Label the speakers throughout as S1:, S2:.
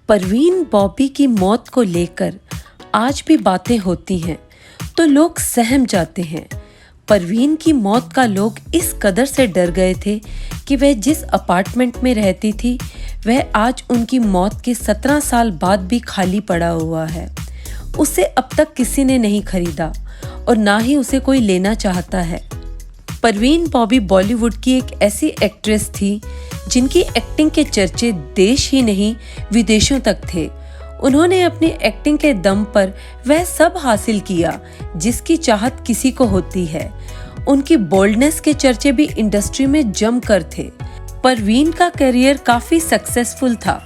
S1: परवीन बॉबी की मौत को लेकर आज भी बातें होती हैं तो लोग सहम जाते हैं। परवीन की मौत का लोग इस कदर से डर गए थे कि वह जिस अपार्टमेंट में रहती थी वह आज उनकी मौत के 17 साल बाद भी खाली पड़ा हुआ है। उसे अब तक किसी ने नहीं खरीदा और ना ही उसे कोई लेना चाहता है। परवीन बॉबी बॉलीवुड की एक ऐसी एक्ट्रेस थी जिनकी एक्टिंग के चर्चे देश ही नहीं विदेशों तक थे। उन्होंने अपनी एक्टिंग के दम पर वह सब हासिल किया जिसकी चाहत किसी को होती है। उनकी बोल्डनेस के चर्चे भी इंडस्ट्री में जमकर थे। परवीन का करियर काफी सक्सेसफुल था।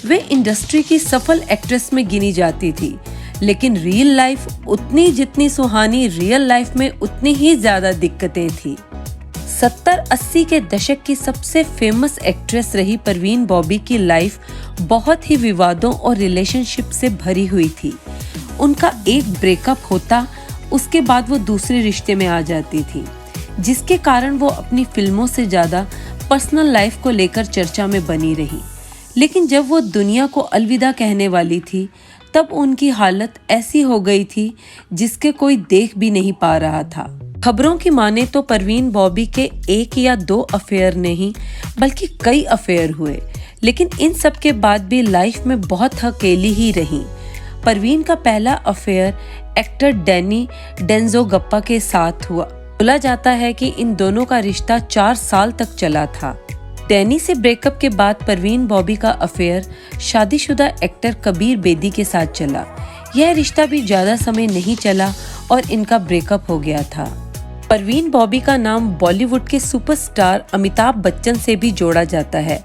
S1: वे इंडस्ट्री की सफल एक्ट्रेस में गिनी जाती थी, लेकिन रियल लाइफ उतनी जितनी सुहानी रियल लाइफ में उतनी ही ज्यादा दिक्कतें थी। 70-80 के दशक की सबसे फेमस एक्ट्रेस रही परवीन बॉबी की लाइफ बहुत ही विवादों और रिलेशनशिप से भरी हुई थी। उनका एक ब्रेकअप होता, उसके बाद वो दूसरे रिश्ते में आ जाती थी, जिसके कारण वो अपनी फिल्मों से ज्यादा पर्सनल लाइफ को लेकर चर्चा में बनी रही। लेकिन जब वो दुनिया को अलविदा कहने वाली थी तब उनकी हालत ऐसी हो गई थी जिसके कोई देख भी नहीं पा रहा था। खबरों की माने तो परवीन बॉबी के 1 या 2 अफेयर नहीं बल्कि कई अफेयर हुए, लेकिन इन सब के बाद भी लाइफ में बहुत अकेली ही रही। परवीन का पहला अफेयर एक्टर डैनी डेंजोगप्पा के साथ हुआ। बोला जाता है कि इन दोनों का रिश्ता 4 साल तक चला था। डैनी से ब्रेकअप के बाद परवीन बॉबी का अफेयर शादीशुदा एक्टर कबीर बेदी के साथ चला। यह रिश्ता भी ज्यादा समय नहीं चला और इनका ब्रेकअप हो गया था। परवीन बॉबी का नाम बॉलीवुड के सुपरस्टार अमिताभ बच्चन से भी जोड़ा जाता है।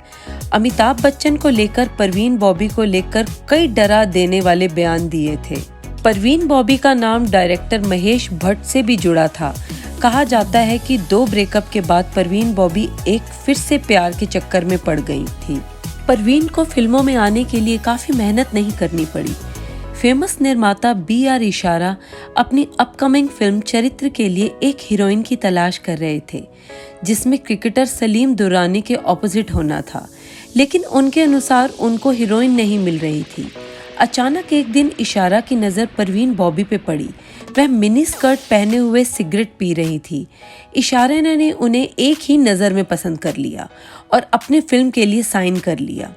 S1: अमिताभ बच्चन को लेकर परवीन बॉबी को लेकर कई डरा देने वाले बयान दिए थे। परवीन बॉबी का नाम डायरेक्टर महेश भट्ट से भी जुड़ा था। कहा जाता है कि 2 ब्रेकअप के बाद परवीन बॉबी एक फिर से प्यार के चक्कर में पड़ गई थी। परवीन को फिल्मों में आने के लिए काफी मेहनत नहीं करनी पड़ी। फेमस निर्माता B.R. इशारा अपनी अपकमिंग फिल्म चरित्र के लिए एक हीरोइन की तलाश कर रहे थे, जिसमें क्रिकेटर सलीम दुरानी के ऑपोजिट होना था, लेकिन उनके अनुसार उनको हीरोइन नहीं मिल रही थी। अचानक एक दिन इशारा की नज़र परवीन बॉबी पे पड़ी। वह मिनी स्कर्ट पहने हुए सिगरेट पी रही थी। इशारा ने उन्हें एक ही नज़र में पसंद कर लिया और अपनी फिल्म के लिए साइन कर लिया।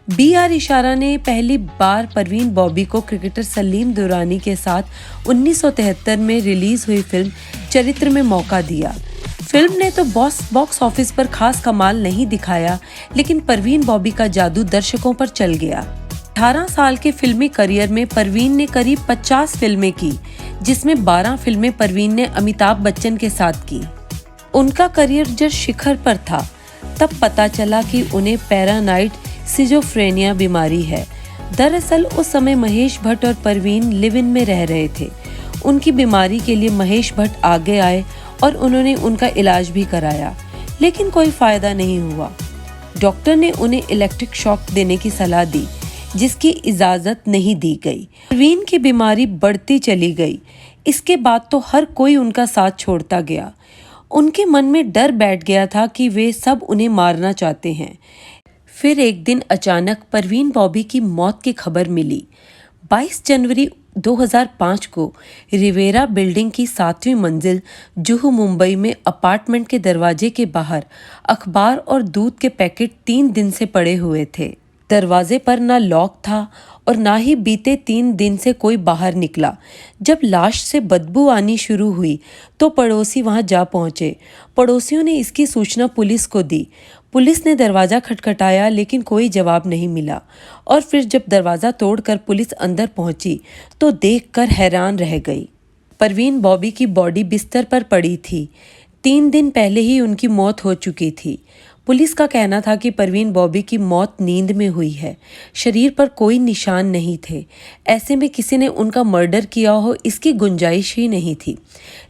S1: B.R. इशारा ने पहली बार परवीन बॉबी को क्रिकेटर सलीम दुरानी के साथ 1973 में रिलीज हुई फिल्म चरित्र में मौका दिया। फिल्म ने तो बॉक्स ऑफिस पर खास कमाल नहीं दिखाया, लेकिन परवीन बॉबी का जादू दर्शकों पर चल गया। 18 साल के फिल्मी करियर में परवीन ने करीब 50 फिल्में की, जिसमें 12 फिल्में परवीन ने अमिताभ बच्चन के साथ की। उनका करियर जब शिखर पर था तब पता चला कि उन्हें पैरानाइड सिजोफ्रेनिया बीमारी है। दरअसल उस समय महेश भट्ट और परवीन लिव इन में रह रहे थे। उनकी बीमारी के लिए महेश भट्ट आगे आए और उन्होंने उनका इलाज भी कराया, लेकिन कोई फायदा नहीं हुआ। डॉक्टर ने उन्हें इलेक्ट्रिक शॉक देने की सलाह दी, जिसकी इजाजत नहीं दी गई। परवीन की बीमारी बढ़ती चली गई। इसके बाद तो हर कोई उनका साथ छोड़ता गया। उनके मन में डर बैठ गया था कि वे सब उन्हें मारना चाहते हैं। फिर एक दिन अचानक परवीन बॉबी की मौत की खबर मिली। 22 जनवरी 2005 को रिवेरा बिल्डिंग की 7वीं मंजिल जुहू मुंबई में अपार्टमेंट के दरवाजे के बाहर अखबार और दूध के पैकेट 3 दिन से पड़े हुए थे। दरवाजे पर ना लॉक था और ना ही बीते 3 दिन से कोई बाहर निकला। जब लाश से बदबू आनी शुरू हुई तो पड़ोसी वहां जा पहुंचे। पड़ोसियों ने इसकी सूचना पुलिस को दी। पुलिस ने दरवाजा खटखटाया, लेकिन कोई जवाब नहीं मिला। और फिर जब दरवाजा तोड़कर पुलिस अंदर पहुंची तो देखकर हैरान रह गई। परवीन बॉबी की बॉडी बिस्तर पर पड़ी थी। 3 दिन पहले ही उनकी मौत हो चुकी थी। पुलिस का कहना था कि परवीन बॉबी की मौत नींद में हुई है। शरीर पर कोई निशान नहीं थे। ऐसे में किसी ने उनका मर्डर किया हो इसकी गुंजाइश ही नहीं थी।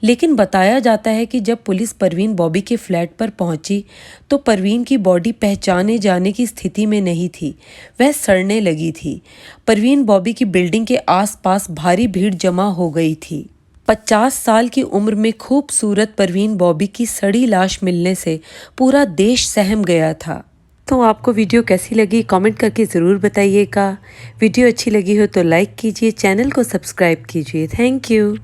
S1: लेकिन बताया जाता है कि जब पुलिस परवीन बॉबी के फ्लैट पर पहुंची तो परवीन की बॉडी पहचाने जाने की स्थिति में नहीं थी। वह सड़ने लगी थी। परवीन बॉबी की बिल्डिंग के आसपास भारी भीड़ जमा हो गई थी। 50 साल की उम्र में खूबसूरत परवीन बॉबी की सड़ी लाश मिलने से पूरा देश सहम गया था। तो आपको वीडियो कैसी लगी कमेंट करके ज़रूर बताइएगा। वीडियो अच्छी लगी हो तो लाइक कीजिए, चैनल को सब्सक्राइब कीजिए। Thank you.